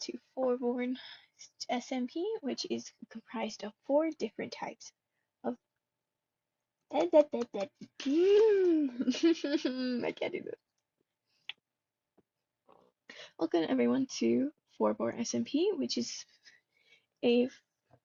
to FornBorn SMP, which is comprised of 4 different types of I can't do this. Welcome everyone to FornBorn SMP, which is a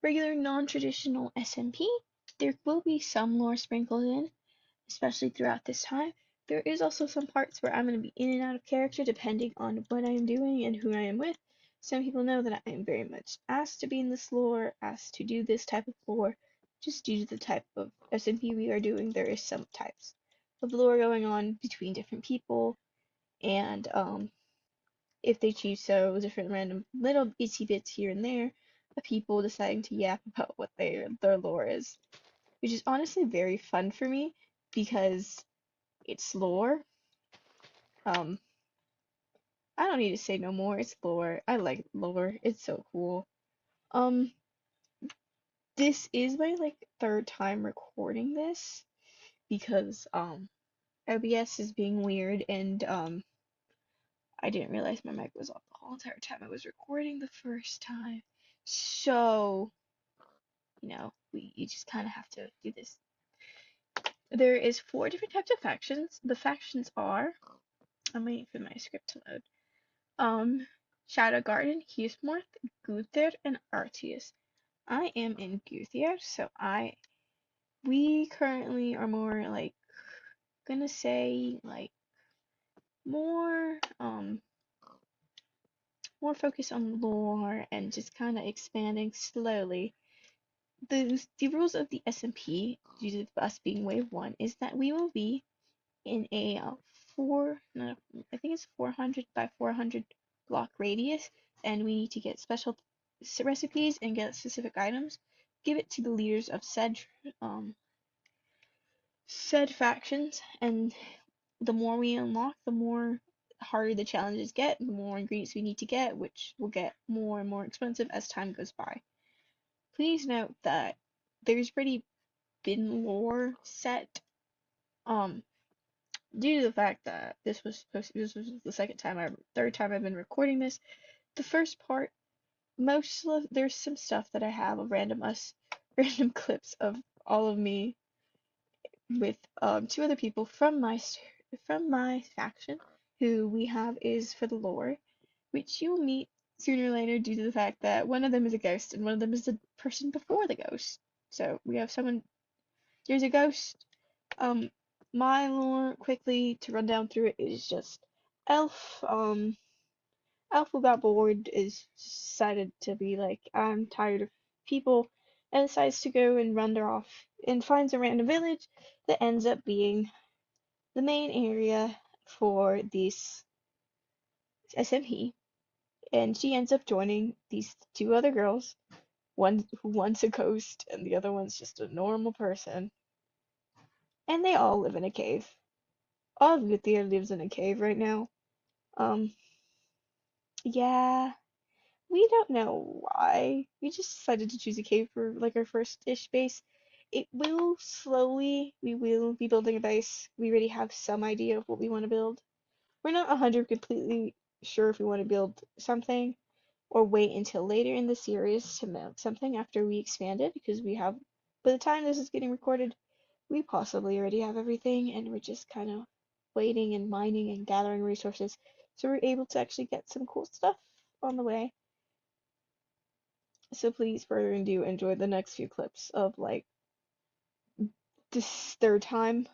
regular non-traditional SMP. There will be some lore sprinkled in, especially throughout this time. There is also some parts where I'm going to be in and out of character depending on what I am doing and who I am with. Some people know that I am very much asked to be in this lore, asked to do this type of lore, just due to the type of SMP we are doing. There is some types of lore going on between different people, and if they choose so, different random little itsy bits here and there of people deciding to yap about what their lore is, which is honestly very fun for me because it's lore. I don't need to say no more. It's lore. I like lore. It's so cool. Um, this is my like 3rd time recording this because OBS is being weird and I didn't realize my mic was off the whole entire time I was recording the first time. So, you just kind of have to do this. There is 4 different types of factions. The factions are, I'm waiting for my script to load. Shadow Garden, Husmorth, Guther, and Artius. I am in Guther, so we currently are more like gonna say like more more focused on lore and just kind of expanding slowly. The rules of the SMP, due to us being wave 1, is that we will be in a I think it's 400 by 400 block radius, and we need to get special recipes and get specific items, give it to the leaders of said factions, and the more we unlock, the more harder the challenges get, the more ingredients we need to get, which will get more and more expensive as time goes by. Please note that there's already been lore set, due to the fact that this was the 3rd time I've been recording this. The first part, there's some stuff that I have of random clips of all of me with 2 other people from my faction, who we have is for the lore, which you'll meet sooner or later due to the fact that one of them is a ghost and one of them is the person before the ghost. So we have there's a ghost. My lore, quickly to run down through it, is just Elf. Elf who got bored is decided to be like, I'm tired of people, and decides to go and wander off and finds a random village that ends up being the main area for this SMP, and she ends up joining these 2 other girls, one's a ghost and the other one's just a normal person, and they all live in a cave. All of Vithia lives in a cave right now. Yeah, we don't know why. We just decided to choose a cave for like our first-ish base. We will be building a base. We already have some idea of what we want to build. We're not 100 completely sure if we want to build something or wait until later in the series to build something after we expand it, because by the time this is getting recorded, we possibly already have everything and we're just kind of waiting and mining and gathering resources so we're able to actually get some cool stuff on the way. So please, further ado, enjoy the next few clips of like this 3rd time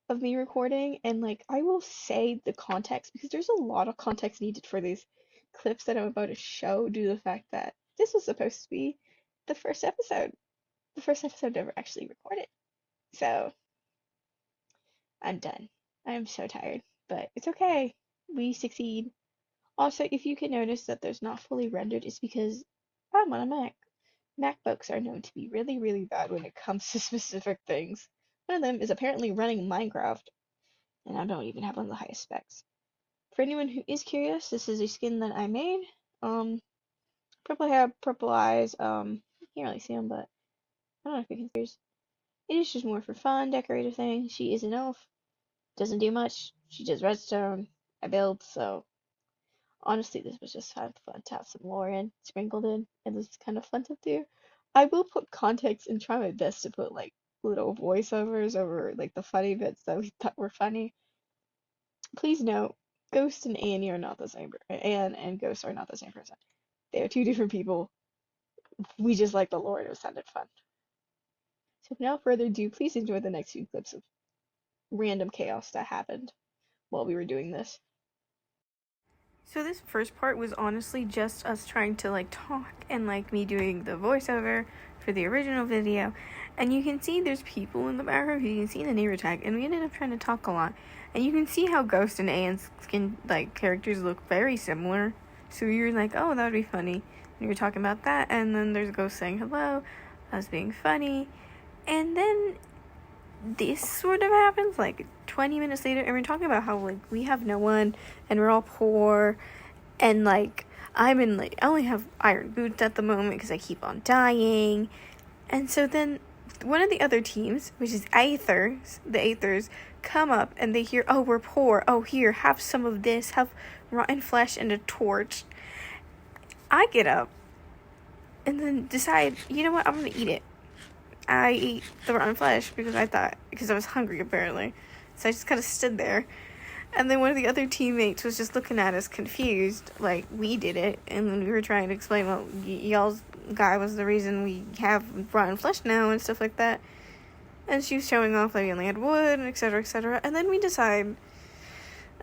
of me recording, and like I will say the context because there's a lot of context needed for these clips that I'm about to show due to the fact that this was supposed to be the first episode ever actually recorded. So I'm done. I'm so tired, but it's okay. We succeed. Also, if you can notice that there's not fully rendered, it's because I'm on a Mac. MacBooks are known to be really, really bad when it comes to specific things. One of them is apparently running Minecraft, and I don't even have one of the highest specs. For anyone who is curious, this is a skin that I made. Purple hair, purple eyes. You can't really see them, but I don't know if you can see. It is just more for fun, decorative thing. She is an elf. Doesn't do much. She does redstone. I build, so Honestly, this was just kind of fun to have some lore in, sprinkled in, and this is kind of fun to do. I will put context and try my best to put like little voiceovers over like the funny bits that we thought were funny. Please note, Ghost and Annie are not the same. Anne and Ghost are not the same person. They are two different people. We just like the lore and it sounded fun. So without further ado, please enjoy the next few clips of random chaos that happened while we were doing this. So this first part was honestly just us trying to like talk and like me doing the voiceover for the original video. And you can see there's people in the background, you can see the neighbor tag, and we ended up trying to talk a lot. And you can see how Ghost and Anne's skin like characters look very similar. So you're like, oh, that would be funny. And you're talking about that, and then there's Ghost saying hello, us being funny. And then this sort of happens like 20 minutes later, and we're talking about how like we have no one and we're all poor, and like I only have iron boots at the moment because I keep on dying. And so then one of the other teams, which is the Aethers, come up and they hear, oh, we're poor, oh, here, have some of this, have rotten flesh and a torch. I get up and then decide, you know what, I'm gonna eat it. I ate the rotten flesh because I was hungry apparently. So I just kind of stood there. And then one of the other teammates was just looking at us confused, like we did it. And then we were trying to explain, well, y'all's guy was the reason we have rotten flesh now and stuff like that. And she was showing off like we only had wood and etc, etc. And then we decide,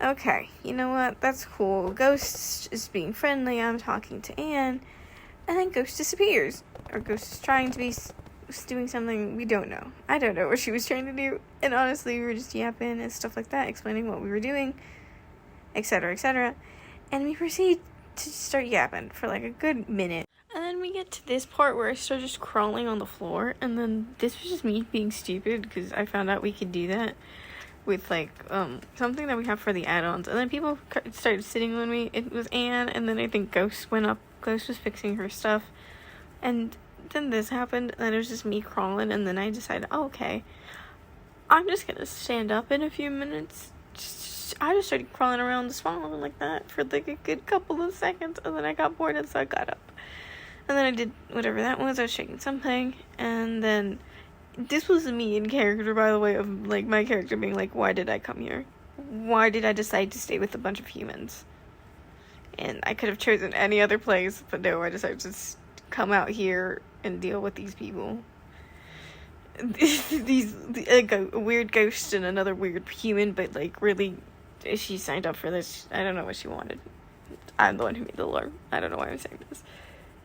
okay, you know what, that's cool. Ghost is being friendly, I'm talking to Anne. And then Ghost disappears. Or Ghost is trying to be doing something we don't know. I don't know what she was trying to do. And honestly, we were just yapping and stuff like that, explaining what we were doing, etc, etc. And we proceed to start yapping for like a good minute. And then we get to this part where I start just crawling on the floor. And then this was just me being stupid because I found out we could do that with like something that we have for the add-ons. And then people started sitting on me. It was Anne, and then I think Ghost went up. Ghost was fixing her stuff. And then this happened, and it was just me crawling, and then I decided, oh, okay, I'm just gonna stand up in a few minutes. I just started crawling around the swamp like that for like a good couple of seconds, and then I got bored, and so I got up. And then I did whatever that was. I was shaking something, and then this was me in character, by the way, of like my character being like, why did I come here? Why did I decide to stay with a bunch of humans? And I could have chosen any other place, but no, I decided to just come out here and deal with these people. A weird ghost and another weird human, but like really, she signed up for this. I don't know what she wanted. I'm the one who made the lore. I don't know why I'm saying this.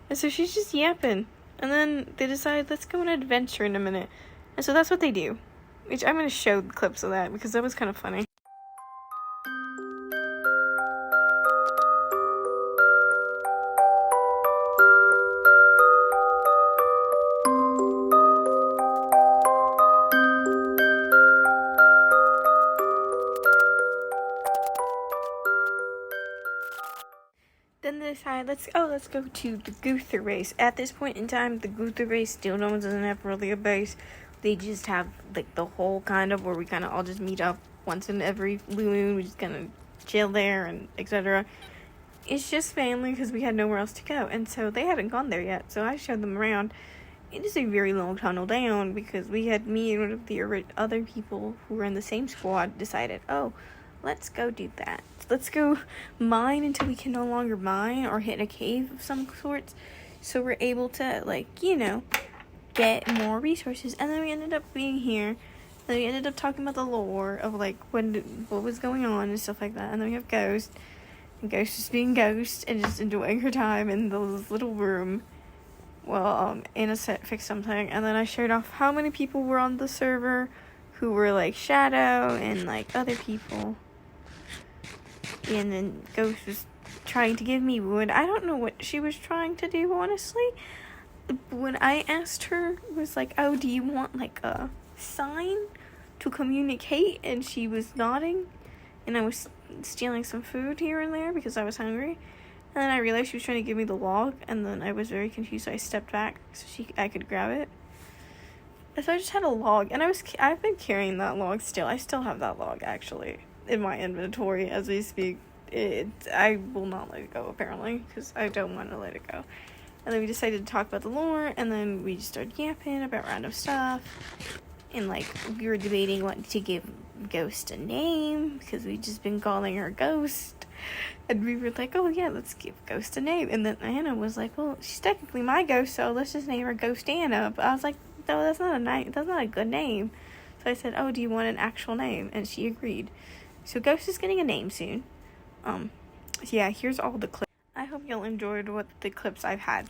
And so she's just yapping. And then they decide, let's go on an adventure in a minute. And so that's what they do. Which I'm going to show clips of that because that was kind of funny. Then they decide, let's go to the Guther base. At this point in time, the Guther base still doesn't have really a base. They just have like the whole kind of where we kind of all just meet up once in every blue moon. We just kind of chill there and etc. It's just family because we had nowhere else to go, and so they hadn't gone there yet. So I showed them around. It is a very long tunnel down because me and one of the other people who were in the same squad decided, oh, let's go do that. Let's go mine until we can no longer mine or hit a cave of some sorts. So we're able to, like, you know, get more resources. And then we ended up being here. And we ended up talking about the lore of, like, what was going on and stuff like that. And then we have Ghost. And Ghost just being Ghost and just enjoying her time in this little room. Well, Anna fixed something. And then I showed off how many people were on the server who were, like, Shadow and, like, other people. And then Ghost was trying to give me wood. I don't know what she was trying to do, honestly. When I asked her, was like, oh, do you want, like, a sign to communicate? And she was nodding. And I was stealing some food here and there because I was hungry. And then I realized she was trying to give me the log. And then I was very confused, so I stepped back so I could grab it. And so I just had a log. And I've been carrying that log still. I still have that log, actually, in my inventory as we speak. I will not let it go, apparently, because I don't want to let it go. And then we decided to talk about the lore, and then we just started yapping about random stuff. And, like, we were debating what to give Ghost a name, because we'd just been calling her Ghost. And we were like, oh, yeah, let's give Ghost a name. And then Anna was like, well, she's technically my ghost, so let's just name her Ghost Anna. But I was like, no, that's not a good name. So I said, oh, do you want an actual name? And she agreed. So Ghost is getting a name soon. Yeah, here's all the clips. I hope y'all enjoyed the clips I've had.